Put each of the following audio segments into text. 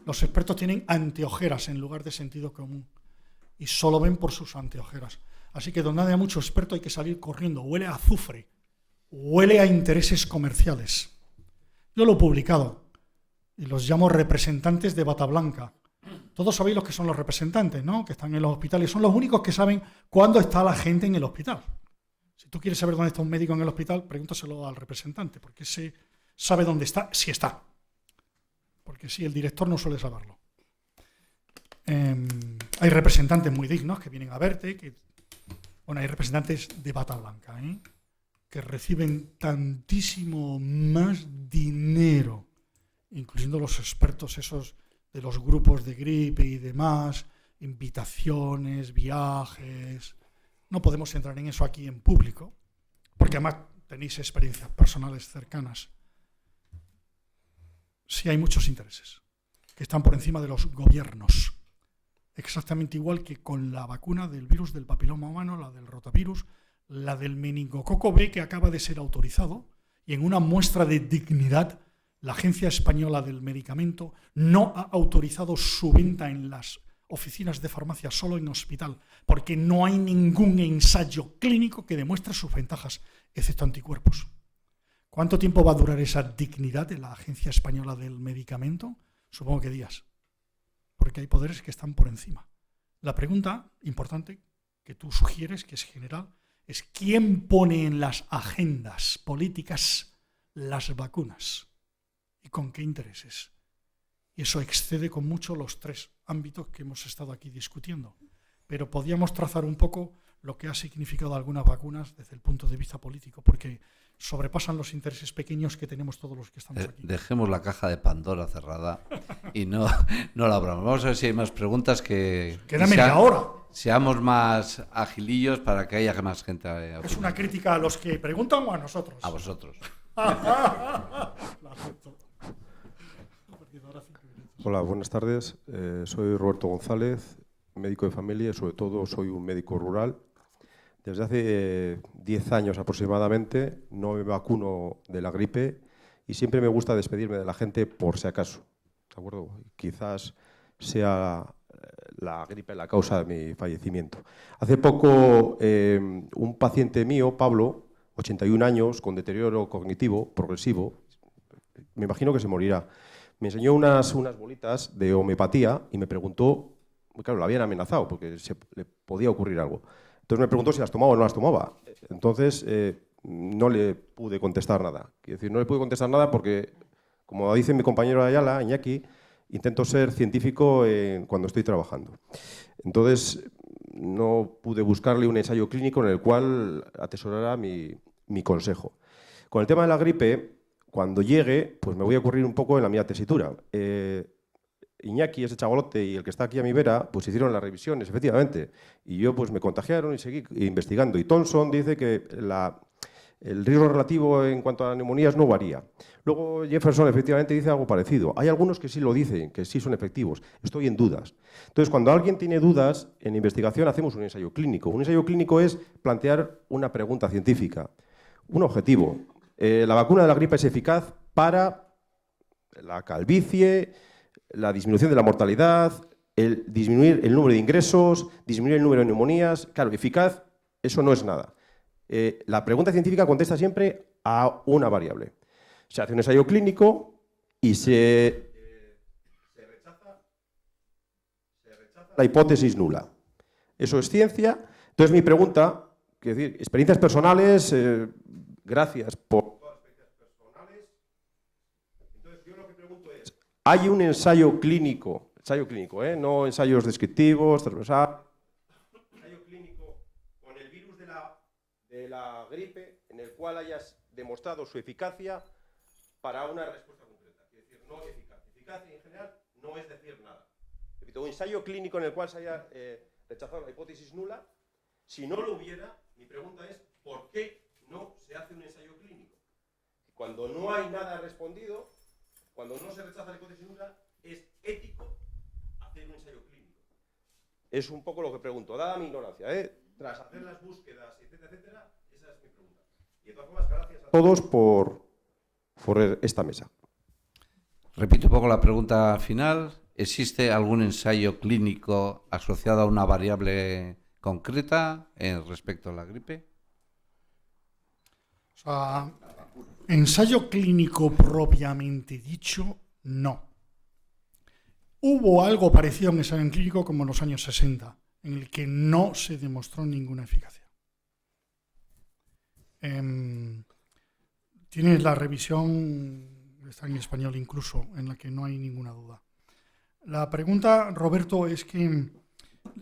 Los expertos tienen anteojeras en lugar de sentido común y solo ven por sus anteojeras. Así que donde haya mucho experto hay que salir corriendo. Huele a azufre, huele a intereses comerciales. Yo lo he publicado y los llamo representantes de bata blanca. Todos sabéis los que son los representantes, ¿no? Que están en los hospitales. Son los únicos que saben cuándo está la gente en el hospital. Si tú quieres saber dónde está un médico en el hospital, pregúntaselo al representante, porque ese sabe dónde está, si está. Porque sí, el director no suele saberlo. Hay representantes muy dignos que vienen a verte, hay representantes de bata blanca, que reciben tantísimo más dinero, incluyendo los expertos esos de los grupos de gripe y demás, invitaciones, viajes. No podemos entrar en eso aquí en público, porque además tenéis experiencias personales cercanas. Sí hay muchos intereses que están por encima de los gobiernos. Exactamente igual que con la vacuna del virus del papiloma humano, la del rotavirus, la del meningococo B, que acaba de ser autorizado, y en una muestra de dignidad, la Agencia Española del Medicamento no ha autorizado su venta en las oficinas de farmacia, solo en hospital, porque no hay ningún ensayo clínico que demuestre sus ventajas, excepto anticuerpos. ¿Cuánto tiempo va a durar esa dignidad de la Agencia Española del Medicamento? Supongo que días, porque hay poderes que están por encima. La pregunta importante que tú sugieres, que es general, es ¿quién pone en las agendas políticas las vacunas? ¿Y con qué intereses? Y eso excede con mucho los tres ámbitos que hemos estado aquí discutiendo. Pero podíamos trazar un poco lo que ha significado algunas vacunas desde el punto de vista político, porque sobrepasan los intereses pequeños que tenemos todos los que estamos aquí. Dejemos la caja de Pandora cerrada y no la abramos. Vamos a ver si hay más preguntas que... Queda media hora. Seamos más agilillos para que haya más gente. ¿Es una crítica a los que preguntan o a nosotros? A vosotros. Hola, buenas tardes. Soy Roberto González, médico de familia y sobre todo soy un médico rural. Desde hace 10 años aproximadamente no me vacuno de la gripe y siempre me gusta despedirme de la gente por si acaso. ¿De acuerdo? Quizás sea la gripe la causa de mi fallecimiento. Hace poco un paciente mío, Pablo, 81 años, con deterioro cognitivo progresivo, me imagino que se morirá, me enseñó unas bolitas de homeopatía y me preguntó, claro, la habían amenazado porque le podía ocurrir algo. Entonces me preguntó si las tomaba o no las tomaba. Entonces no le pude contestar nada. Quiero decir, no le pude contestar nada porque, como dice mi compañero Ayala, Iñaki, intento ser científico cuando estoy trabajando. Entonces no pude buscarle un ensayo clínico en el cual atesorara mi consejo. Con el tema de la gripe, cuando llegue, pues me voy a ocurrir un poco en la misma tesitura. Iñaki, ese chavalote, y el que está aquí a mi vera, pues hicieron las revisiones, efectivamente. Y yo pues me contagiaron y seguí investigando. Y Thomson dice que el riesgo relativo en cuanto a neumonías no varía. Luego Jefferson efectivamente dice algo parecido. Hay algunos que sí lo dicen, que sí son efectivos. Estoy en dudas. Entonces, cuando alguien tiene dudas, en investigación hacemos un ensayo clínico. Un ensayo clínico es plantear una pregunta científica, un objetivo. La vacuna de la gripe es eficaz para la calvicie, la disminución de la mortalidad, disminuir el número de ingresos, disminuir el número de neumonías. Claro, eficaz, eso no es nada. La pregunta científica contesta siempre a una variable. Se hace un ensayo clínico y se rechaza la hipótesis nula. Eso es ciencia. Entonces mi pregunta, es decir, experiencias personales, gracias por todas las experiencias personales. Entonces yo lo que pregunto es, ¿hay un ensayo clínico, no ensayos descriptivos, transversal, ensayo clínico con el virus de la gripe en el cual hayas demostrado su eficacia para una respuesta concreta? Es decir, no eficaz. Eficacia en general no es decir nada. Repito, un ensayo clínico en el cual se haya rechazado la hipótesis nula. Si no lo hubiera, mi pregunta es, ¿por qué no se hace un ensayo clínico? Cuando no hay nada respondido, cuando no se rechaza la hipótesis nula, es ético hacer un ensayo clínico. Es un poco lo que pregunto, dada mi ignorancia, tras hacer las búsquedas, etcétera, etcétera, esa es mi pregunta. Y de todas formas, gracias a todos por esta mesa. Repito un poco la pregunta final. ¿existe algún ensayo clínico asociado a una variable concreta respecto a la gripe? O sea, ensayo clínico propiamente dicho, no. Hubo algo parecido a un ensayo clínico como en los años 60, en el que no se demostró ninguna eficacia. Tienes la revisión, está en español incluso, en la que no hay ninguna duda. La pregunta, Roberto, es que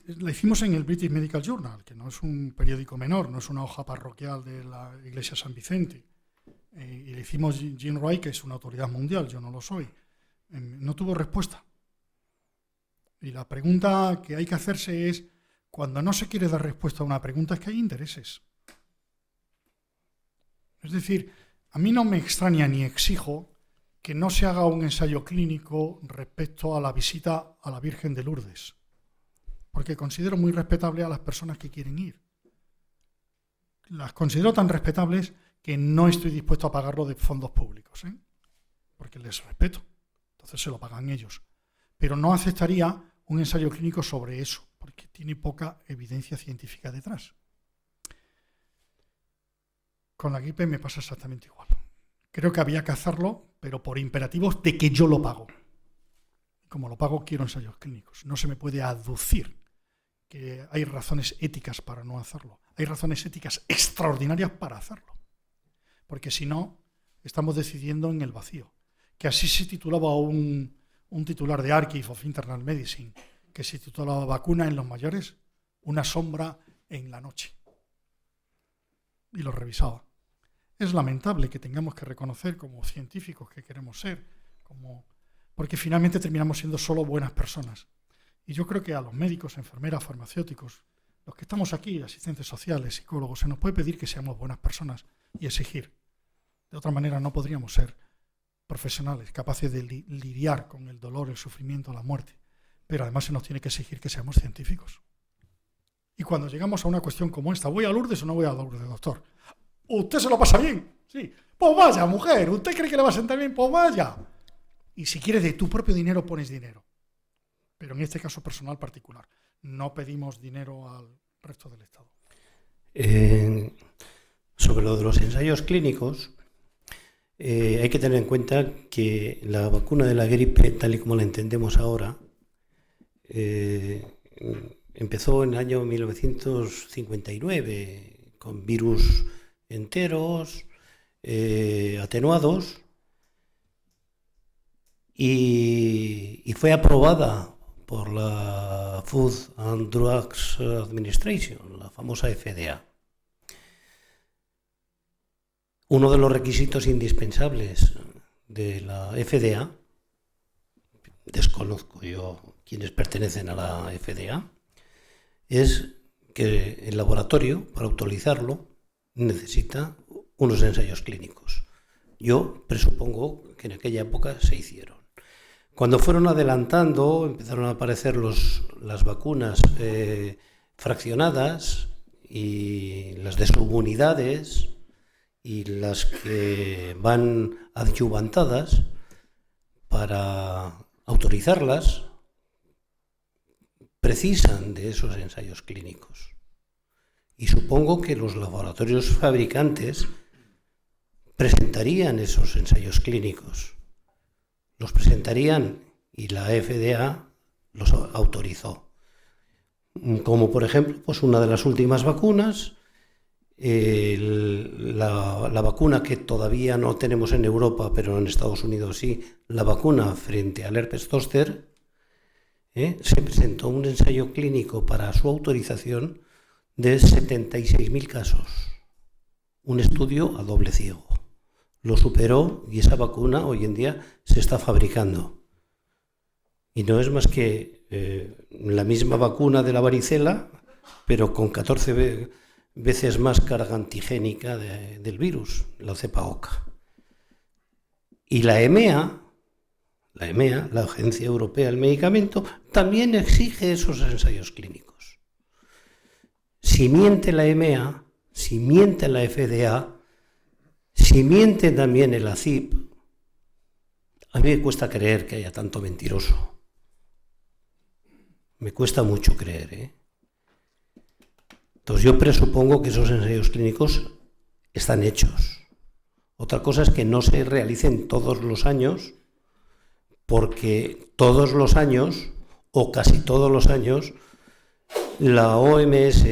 la hicimos en el British Medical Journal, que no es un periódico menor, no es una hoja parroquial de la Iglesia San Vicente. Y le hicimos Jean Roy, que es una autoridad mundial, yo no lo soy. No tuvo respuesta. Y la pregunta que hay que hacerse es, cuando no se quiere dar respuesta a una pregunta, es que hay intereses. Es decir, a mí no me extraña ni exijo que no se haga un ensayo clínico respecto a la visita a la Virgen de Lourdes, porque considero muy respetable a las personas que quieren ir. Las considero tan respetables que no estoy dispuesto a pagarlo de fondos públicos, porque les respeto, entonces se lo pagan ellos. Pero no aceptaría un ensayo clínico sobre eso, porque tiene poca evidencia científica detrás. Con la gripe me pasa exactamente igual. Creo que había que hacerlo, pero por imperativos de que yo lo pago. Como lo pago, quiero ensayos clínicos. No se me puede aducir que hay razones éticas para no hacerlo. Hay razones éticas extraordinarias para hacerlo. Porque si no, estamos decidiendo en el vacío. Que así se titulaba un titular de Archive of Internal Medicine, que se titulaba Vacuna en los mayores, una sombra en la noche. Y lo revisaba. Es lamentable que tengamos que reconocer como científicos que queremos ser, porque finalmente terminamos siendo solo buenas personas. Y yo creo que a los médicos, enfermeras, farmacéuticos, los que estamos aquí, asistentes sociales, psicólogos, se nos puede pedir que seamos buenas personas y exigir. De otra manera no podríamos ser profesionales, capaces de lidiar con el dolor, el sufrimiento, la muerte. Pero además se nos tiene que exigir que seamos científicos. Y cuando llegamos a una cuestión como esta, ¿voy a Lourdes o no voy a Lourdes, doctor? ¿Usted se lo pasa bien? Sí. Pues vaya, mujer. ¿Usted cree que le va a sentar bien? Pues vaya. Y si quieres de tu propio dinero, pones dinero. Pero en este caso personal particular. No pedimos dinero al resto del Estado. Sobre lo de los ensayos clínicos, hay que tener en cuenta que la vacuna de la gripe, tal y como la entendemos ahora, empezó en el año 1959 con virus enteros, atenuados, y fue aprobada por la Food and Drugs Administration, la famosa FDA. Uno de los requisitos indispensables de la FDA, desconozco yo quienes pertenecen a la FDA, es que el laboratorio, para autorizarlo, necesita unos ensayos clínicos. Yo presupongo que en aquella época se hicieron. Cuando fueron adelantando, empezaron a aparecer las vacunas fraccionadas y las de subunidades y las que van adyuvantadas. Para autorizarlas, precisan de esos ensayos clínicos. Y supongo que los laboratorios fabricantes presentarían esos ensayos clínicos. Los presentarían y la FDA los autorizó. Como por ejemplo, pues una de las últimas vacunas, la vacuna que todavía no tenemos en Europa, pero en Estados Unidos sí, la vacuna frente al herpes zóster, se presentó un ensayo clínico para su autorización de 76.000 casos. Un estudio a doble ciego. Lo superó y esa vacuna hoy en día se está fabricando. Y no es más que la misma vacuna de la varicela, pero con 14 veces más carga antigénica del virus, la cepa OCA. Y la EMEA, la Agencia Europea del Medicamento, también exige esos ensayos clínicos. Si miente la EMEA, si miente la FDA, si miente también el ACIP, a mí me cuesta creer que haya tanto mentiroso. Me cuesta mucho creer, ¿eh? Entonces yo presupongo que esos ensayos clínicos están hechos. Otra cosa es que no se realicen todos los años, porque todos los años, o casi todos los años, la OMS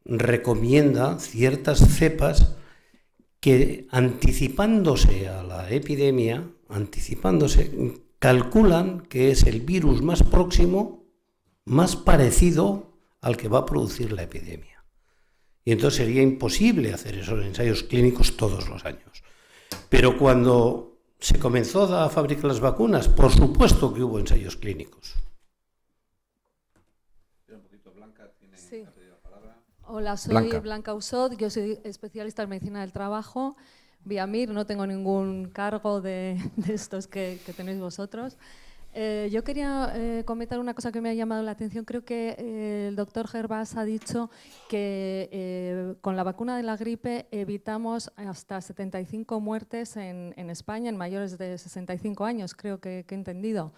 recomienda ciertas cepas que, anticipándose a la epidemia, calculan que es el virus más próximo, más parecido al que va a producir la epidemia. Y entonces sería imposible hacer esos ensayos clínicos todos los años. Pero cuando se comenzó a fabricar las vacunas, por supuesto que hubo ensayos clínicos. Sí. Hola, soy Blanca Usot, yo soy especialista en medicina del trabajo. Vía MIR, no tengo ningún cargo de estos que tenéis vosotros. Yo quería comentar una cosa que me ha llamado la atención. Creo que el doctor Gervás ha dicho que con la vacuna de la gripe evitamos hasta 75 muertes en España, en mayores de 65 años, creo que he entendido.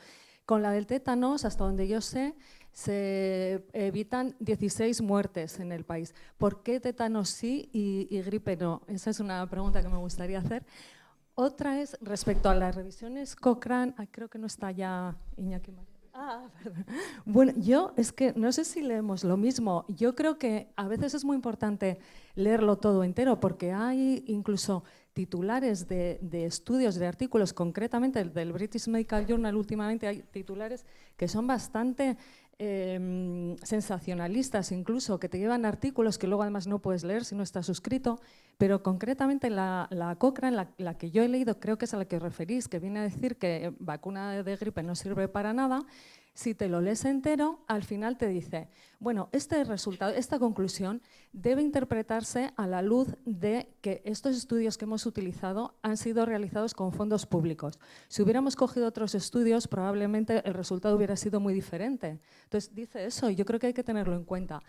Con la del tétanos, hasta donde yo sé, se evitan 16 muertes en el país. ¿Por qué tétanos sí y gripe no? Esa es una pregunta que me gustaría hacer. Otra es respecto a las revisiones Cochrane. Creo que no está ya Iñaki María. Perdón. Bueno, yo es que no sé si leemos lo mismo. Yo creo que a veces es muy importante leerlo todo entero, porque hay incluso titulares de estudios, de artículos, concretamente del British Medical Journal últimamente hay titulares que son bastante sensacionalistas, incluso, que te llevan artículos que luego además no puedes leer si no estás suscrito, pero concretamente la Cochrane, la que yo he leído, creo que es a la que os referís, que viene a decir que vacuna de gripe no sirve para nada. Si te lo lees entero, al final te dice, bueno, este resultado, esta conclusión debe interpretarse a la luz de que estos estudios que hemos utilizado han sido realizados con fondos públicos. Si hubiéramos cogido otros estudios, probablemente el resultado hubiera sido muy diferente. Entonces, dice eso y yo creo que hay que tenerlo en cuenta.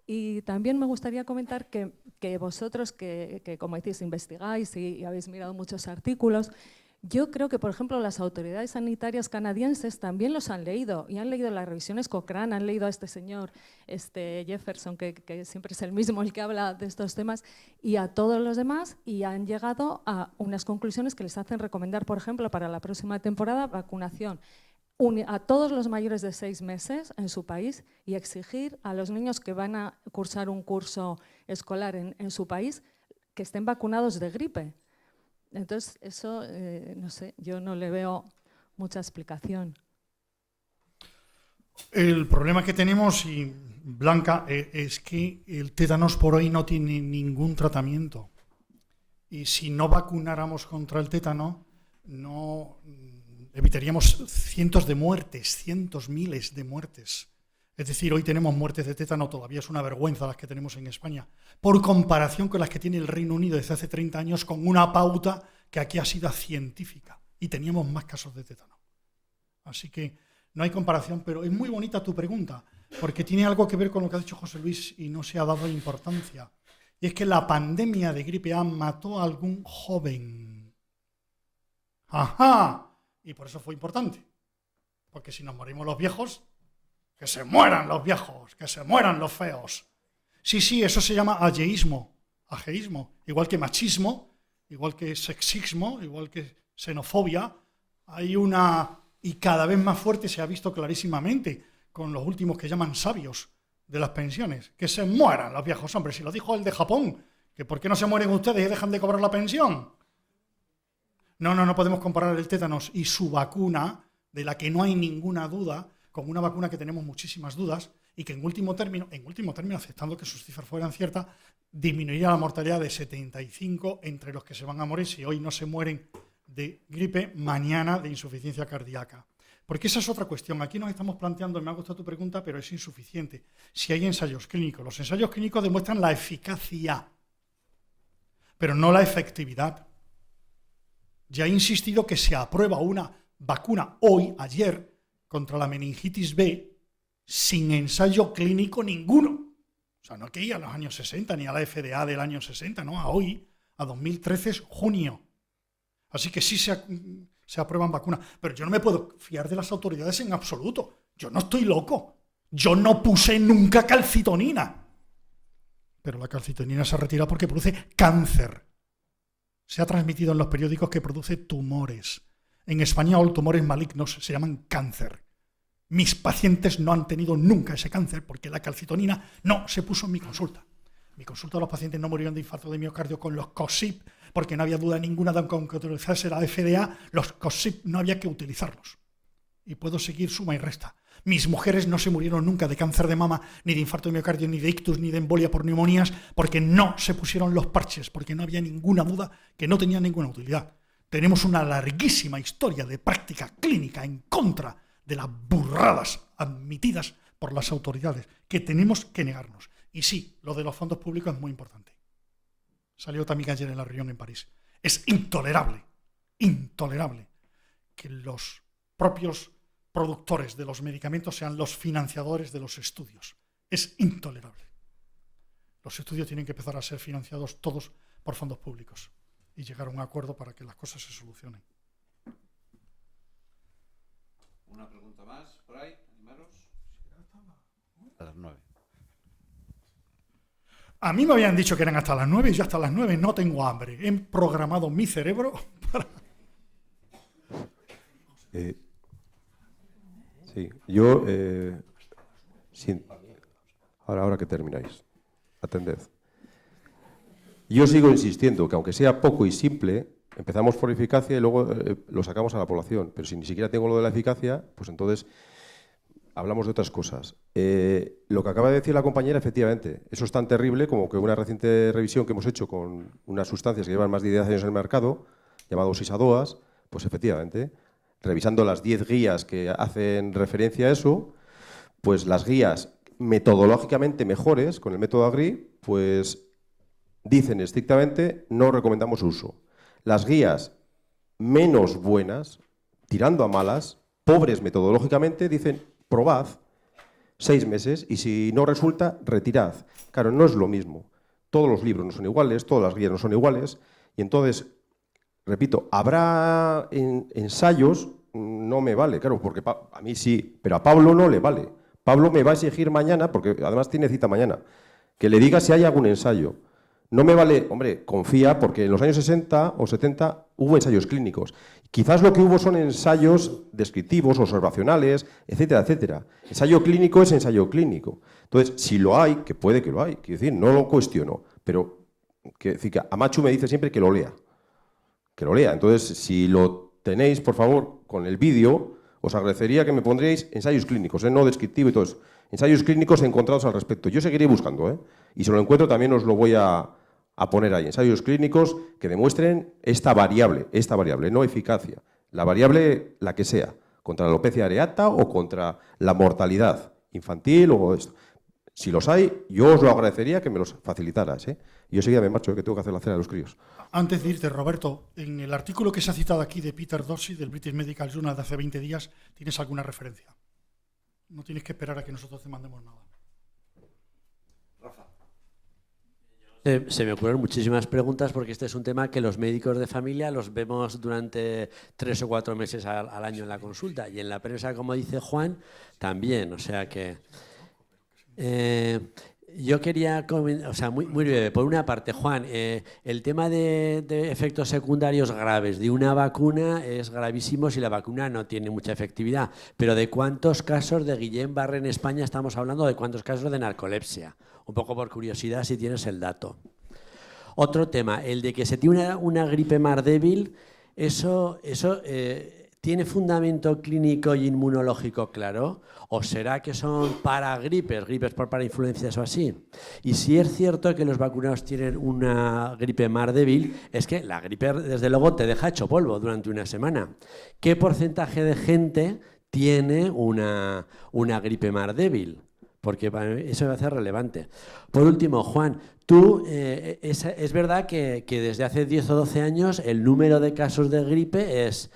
Y también me gustaría comentar que vosotros, que como decís, investigáis y habéis mirado muchos artículos, yo creo que, por ejemplo, las autoridades sanitarias canadienses también los han leído y han leído las revisiones Cochrane, han leído a este señor Jefferson, que siempre es el mismo el que habla de estos temas, y a todos los demás, y han llegado a unas conclusiones que les hacen recomendar, por ejemplo, para la próxima temporada, vacunación a todos los mayores de 6 meses en su país y exigir a los niños que van a cursar un curso escolar en su país que estén vacunados de gripe. Entonces, eso, no sé, yo no le veo mucha explicación. El problema que tenemos, y Blanca, es que el tétanos por hoy no tiene ningún tratamiento. Y si no vacunáramos contra el tétano, no evitaríamos cientos de muertes, miles de muertes. Es decir, hoy tenemos muertes de tétano, todavía es una vergüenza las que tenemos en España, por comparación con las que tiene el Reino Unido desde hace 30 años, con una pauta que aquí ha sido científica, y teníamos más casos de tétano. Así que no hay comparación, pero es muy bonita tu pregunta, porque tiene algo que ver con lo que ha dicho José Luis y no se ha dado importancia. Y es que la pandemia de gripe A mató a algún joven. ¡Ajá! Y por eso fue importante. Porque si nos morimos los viejos, que se mueran los viejos, que se mueran los feos. Sí, eso se llama ageísmo, igual que machismo, igual que sexismo, igual que xenofobia. Hay una, y cada vez más fuerte se ha visto clarísimamente con los últimos que llaman sabios de las pensiones. Que se mueran los viejos, hombre, si lo dijo el de Japón, que ¿por qué no se mueren ustedes y dejan de cobrar la pensión? No podemos comparar el tétanos y su vacuna, de la que no hay ninguna duda, con una vacuna que tenemos muchísimas dudas y que en último término, aceptando que sus cifras fueran ciertas, disminuiría la mortalidad de 75 entre los que se van a morir, si hoy no se mueren de gripe, mañana de insuficiencia cardíaca. Porque esa es otra cuestión. Aquí nos estamos planteando, me ha gustado tu pregunta, pero es insuficiente. Si hay ensayos clínicos, los ensayos clínicos demuestran la eficacia, pero no la efectividad. Ya he insistido que se aprueba una vacuna hoy, ayer, contra la meningitis B, sin ensayo clínico ninguno. O sea, no hay que ir a los años 60, ni a la FDA del año 60, no, a hoy, a 2013, junio. Así que sí se aprueban vacunas. Pero yo no me puedo fiar de las autoridades en absoluto. Yo no estoy loco. Yo no puse nunca calcitonina. Pero la calcitonina se ha retirado porque produce cáncer. Se ha transmitido en los periódicos que produce tumores. En español, tumores malignos se llaman cáncer. Mis pacientes no han tenido nunca ese cáncer porque la calcitonina no se puso en mi consulta. En mi consulta los pacientes no murieron de infarto de miocardio con los COSIP porque no había duda ninguna de que aunque utilizase la FDA, los COSIP no había que utilizarlos. Y puedo seguir suma y resta. Mis mujeres no se murieron nunca de cáncer de mama, ni de infarto de miocardio, ni de ictus, ni de embolia por neumonías, porque no se pusieron los parches, porque no había ninguna duda que no tenían ninguna utilidad. Tenemos una larguísima historia de práctica clínica en contra de las burradas admitidas por las autoridades, que tenemos que negarnos. Y sí, lo de los fondos públicos es muy importante. Salió también ayer en la reunión en París. Es intolerable que los propios productores de los medicamentos sean los financiadores de los estudios. Es intolerable. Los estudios tienen que empezar a ser financiados todos por fondos públicos y llegar a un acuerdo para que las cosas se solucionen. Una pregunta más, por ahí, animaros. A las 9. A mí me habían dicho que eran hasta las 9 y yo hasta las 9 no tengo hambre. He programado mi cerebro para... Sí, yo... ahora que termináis, atended. Yo sigo insistiendo que aunque sea poco y simple, empezamos por eficacia y luego lo sacamos a la población. Pero si ni siquiera tengo lo de la eficacia, pues entonces hablamos de otras cosas. Lo que acaba de decir la compañera, efectivamente, eso es tan terrible como que una reciente revisión que hemos hecho con unas sustancias que llevan más de 10 años en el mercado, llamados ISADOAS, pues efectivamente, revisando las 10 guías que hacen referencia a eso, pues las guías metodológicamente mejores con el método AGRI, pues dicen estrictamente no recomendamos su uso. Las guías menos buenas, tirando a malas, pobres metodológicamente, dicen probad 6 meses y si no resulta, retirad. Claro, no es lo mismo. Todos los libros no son iguales, todas las guías no son iguales y entonces, repito, habrá ensayos, no me vale, claro, porque a mí sí, pero a Pablo no le vale. Pablo me va a exigir mañana, porque además tiene cita mañana, que le diga si hay algún ensayo. No me vale, hombre, confía, porque en los años 60 o 70 hubo ensayos clínicos. Quizás lo que hubo son ensayos descriptivos, observacionales, etcétera, etcétera. Ensayo clínico es ensayo clínico. Entonces, si lo hay, que puede que lo hay, quiero decir, no lo cuestiono, pero que Amachu me dice siempre que lo lea. Que lo lea. Entonces, si lo tenéis, por favor, con el vídeo, os agradecería que me pondréis ensayos clínicos, no descriptivo y todo eso. Ensayos clínicos encontrados al respecto. Yo seguiré buscando, y si lo encuentro también os lo voy a poner ahí. Ensayos clínicos que demuestren esta variable, no eficacia. La variable, la que sea, contra la alopecia areata o contra la mortalidad infantil o esto. Si los hay, yo os lo agradecería que me los facilitaras. Yo seguida me marcho, que tengo que hacer la cena de los críos. Antes de irte, Roberto, en el artículo que se ha citado aquí de Peter Dorsey, del British Medical Journal de hace 20 días, ¿tienes alguna referencia? No tienes que esperar a que nosotros te mandemos nada. Rafa. Se me ocurren muchísimas preguntas porque este es un tema que los médicos de familia los vemos durante 3 o 4 meses al año en la consulta y en la prensa, como dice Juan, también. O sea que... yo quería comentar, o sea, muy breve. Por una parte, Juan, el tema de efectos secundarios graves de una vacuna es gravísimo si la vacuna no tiene mucha efectividad. Pero ¿de cuántos casos de Guillain-Barré en España estamos hablando? ¿De cuántos casos de narcolepsia? Un poco por curiosidad, si tienes el dato. Otro tema, el de que se tiene una gripe más débil, eso ¿tiene fundamento clínico y inmunológico claro? ¿O será que son gripes por parainfluencias o así? Y si es cierto que los vacunados tienen una gripe más débil, es que la gripe, desde luego, te deja hecho polvo durante una semana. ¿Qué porcentaje de gente tiene una gripe más débil? Porque eso va a ser relevante. Por último, Juan, tú, es verdad que desde hace 10 o 12 años el número de casos de gripe es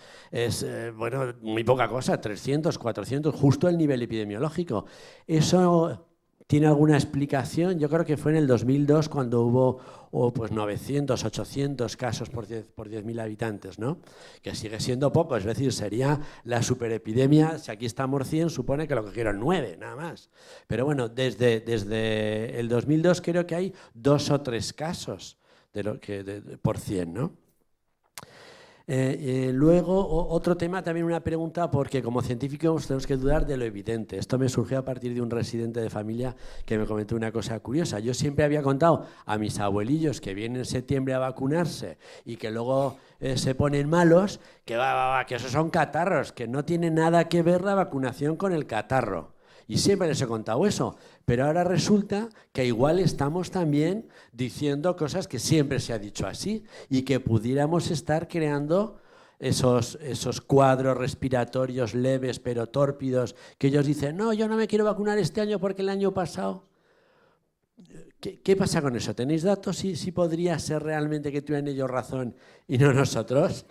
muy poca cosa, 300, 400, justo el nivel epidemiológico. Eso tiene alguna explicación. Yo creo que fue en el 2002 cuando hubo pues 900, 800 casos por 10.000 habitantes, ¿no? Que sigue siendo poco, es decir, sería la superepidemia. Si aquí estamos 100, supone que lo cogieron 9, nada más. Pero bueno, desde el 2002 creo que hay 2 o 3 casos por 100, ¿no? Luego, otro tema, también una pregunta, porque como científicos tenemos que dudar de lo evidente. Esto me surgió a partir de un residente de familia que me comentó una cosa curiosa. Yo siempre había contado a mis abuelillos que vienen en septiembre a vacunarse y que luego se ponen malos, que esos son catarros, que no tiene nada que ver la vacunación con el catarro. Y siempre les he contado eso, pero ahora resulta que igual estamos también diciendo cosas que siempre se ha dicho así y que pudiéramos estar creando esos cuadros respiratorios leves pero tórpidos que ellos dicen, no, yo no me quiero vacunar este año porque el año pasado... ¿Qué pasa con eso? ¿Tenéis datos? ¿Sí podría ser realmente que tuvieran ellos razón y no nosotros?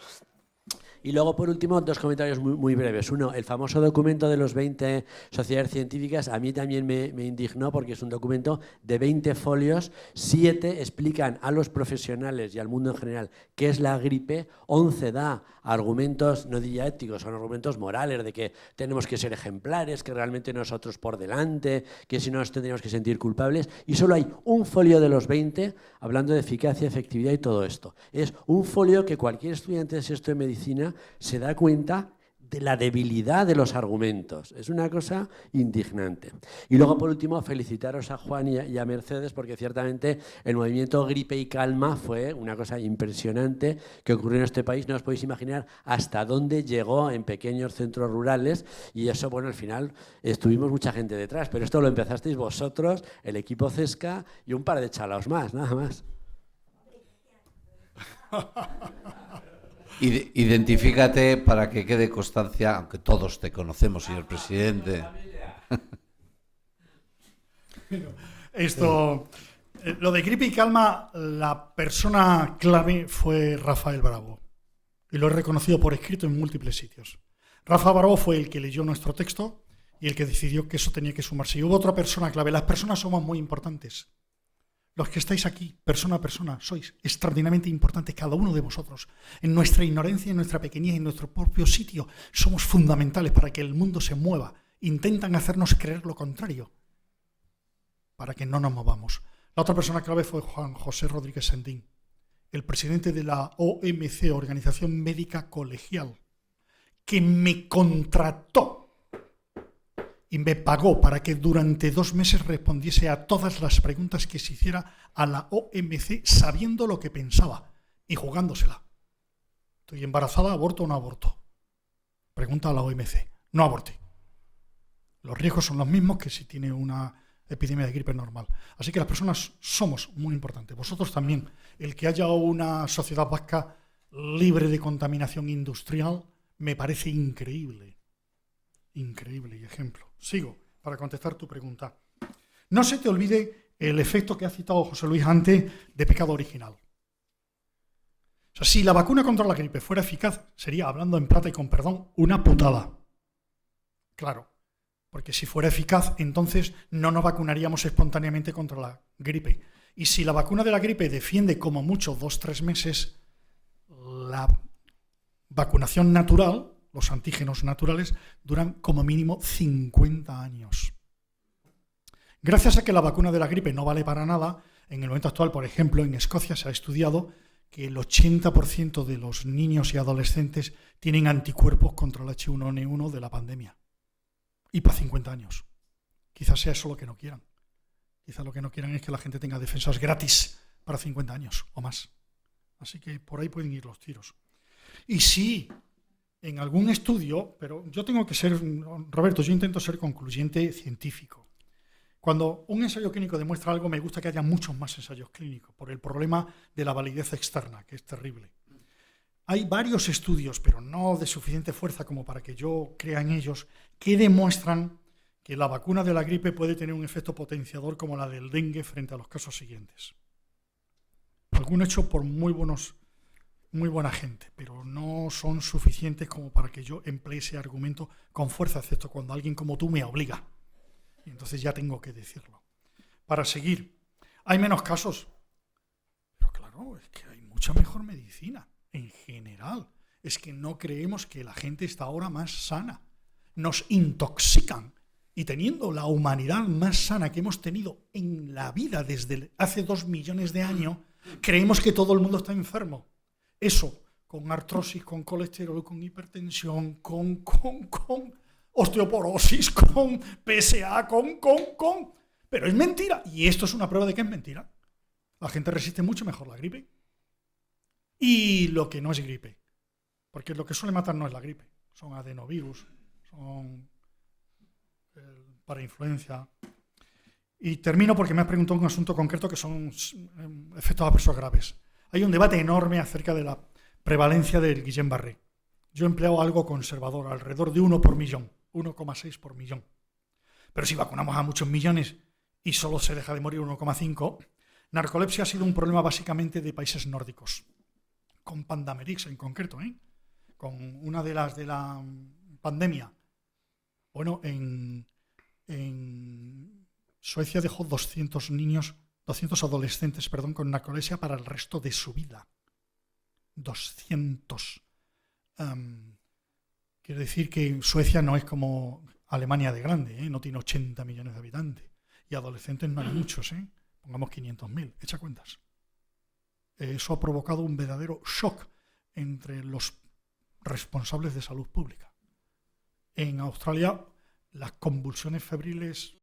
Y luego, por último, 2 comentarios muy breves. Uno, el famoso documento de los 20 sociedades científicas, a mí también me indignó porque es un documento de 20 folios, 7 explican a los profesionales y al mundo en general qué es la gripe, 11 da argumentos, no diría éticos, son argumentos morales de que tenemos que ser ejemplares, que realmente nosotros por delante, que si no nos tendríamos que sentir culpables, y solo hay un folio de los 20 hablando de eficacia, efectividad y todo esto. Es un folio que cualquier estudiante de sexto de medicina se da cuenta de la debilidad de los argumentos. Es una cosa indignante. Y luego, por último, felicitaros a Juan y a Mercedes, porque ciertamente el movimiento Gripe y Calma fue una cosa impresionante que ocurrió en este país. No os podéis imaginar hasta dónde llegó en pequeños centros rurales, y eso, bueno, al final estuvimos mucha gente detrás, pero esto lo empezasteis vosotros, el equipo CESCA y un par de chalaos más, nada más. Identifícate para que quede constancia, aunque todos te conocemos, señor presidente. Lo de Gripe y Calma, la persona clave fue Rafael Bravo. Y lo he reconocido por escrito en múltiples sitios. Rafa Bravo fue el que leyó nuestro texto y el que decidió que eso tenía que sumarse. Y hubo otra persona clave. Las personas somos muy importantes. Los que estáis aquí, persona a persona, sois extraordinariamente importantes, cada uno de vosotros. En nuestra ignorancia, en nuestra pequeñez, en nuestro propio sitio, somos fundamentales para que el mundo se mueva. Intentan hacernos creer lo contrario, para que no nos movamos. La otra persona clave fue Juan José Rodríguez Sendín, el presidente de la OMC, Organización Médica Colegial, que me contrató y me pagó para que durante 2 meses respondiese a todas las preguntas que se hiciera a la OMC, sabiendo lo que pensaba y jugándosela. ¿Estoy embarazada, aborto o no aborto? Pregunta a la OMC. No aborte. Los riesgos son los mismos que si tiene una epidemia de gripe normal. Así que las personas somos muy importantes. Vosotros también. El que haya una sociedad vasca libre de contaminación industrial me parece increíble. Increíble y ejemplo. Sigo para contestar tu pregunta. No se te olvide el efecto que ha citado José Luis antes de pecado original. O sea, si la vacuna contra la gripe fuera eficaz, sería, hablando en plata y con perdón, una putada. Claro, porque si fuera eficaz, entonces no nos vacunaríamos espontáneamente contra la gripe. Y si la vacuna de la gripe defiende como mucho 2-3 meses, la vacunación natural, los antígenos naturales, duran como mínimo 50 años. Gracias a que la vacuna de la gripe no vale para nada, en el momento actual, por ejemplo, en Escocia se ha estudiado que el 80% de los niños y adolescentes tienen anticuerpos contra el H1N1 de la pandemia. Y para 50 años. Quizás sea eso lo que no quieran. Quizás lo que no quieran es que la gente tenga defensas gratis para 50 años o más. Así que por ahí pueden ir los tiros. Y sí, en algún estudio, pero yo tengo que ser, Roberto, yo intento ser concluyente científico. Cuando un ensayo clínico demuestra algo, me gusta que haya muchos más ensayos clínicos, por el problema de la validez externa, que es terrible. Hay varios estudios, pero no de suficiente fuerza como para que yo crea en ellos, que demuestran que la vacuna de la gripe puede tener un efecto potenciador como la del dengue frente a los casos siguientes. Algunos hechos por muy buena gente, pero no son suficientes como para que yo emplee ese argumento con fuerza, excepto cuando alguien como tú me obliga. Y entonces ya tengo que decirlo. para seguir. Hay menos casos. Pero claro, es que hay mucha mejor medicina en general. Es que no creemos que la gente está ahora más sana. Nos intoxican. Y teniendo la humanidad más sana que hemos tenido en la vida desde hace 2 millones de años, creemos que todo el mundo está enfermo. Eso, con artrosis, con colesterol, con hipertensión, con osteoporosis, con PSA, con... Pero es mentira. Y esto es una prueba de que es mentira. La gente resiste mucho mejor la gripe. Y lo que no es gripe. Porque lo que suele matar no es la gripe. Son adenovirus, son parainfluencia. Y termino porque me has preguntado un asunto concreto que son efectos adversos graves. Hay un debate enorme acerca de la prevalencia del Guillain-Barré. Yo he empleado algo conservador, alrededor de 1 por millón, 1,6 por millón. Pero si vacunamos a muchos millones y solo se deja de morir 1,5, narcolepsia ha sido un problema básicamente de países nórdicos, con Pandemrix en concreto, con una de las de la pandemia. Bueno, en Suecia dejó 200 adolescentes, con narcolepsia para el resto de su vida. 200. Quiero decir que Suecia no es como Alemania de grande, no tiene 80 millones de habitantes. Y adolescentes no hay muchos, pongamos 500.000, echa cuentas. Eso ha provocado un verdadero shock entre los responsables de salud pública. En Australia, las convulsiones febriles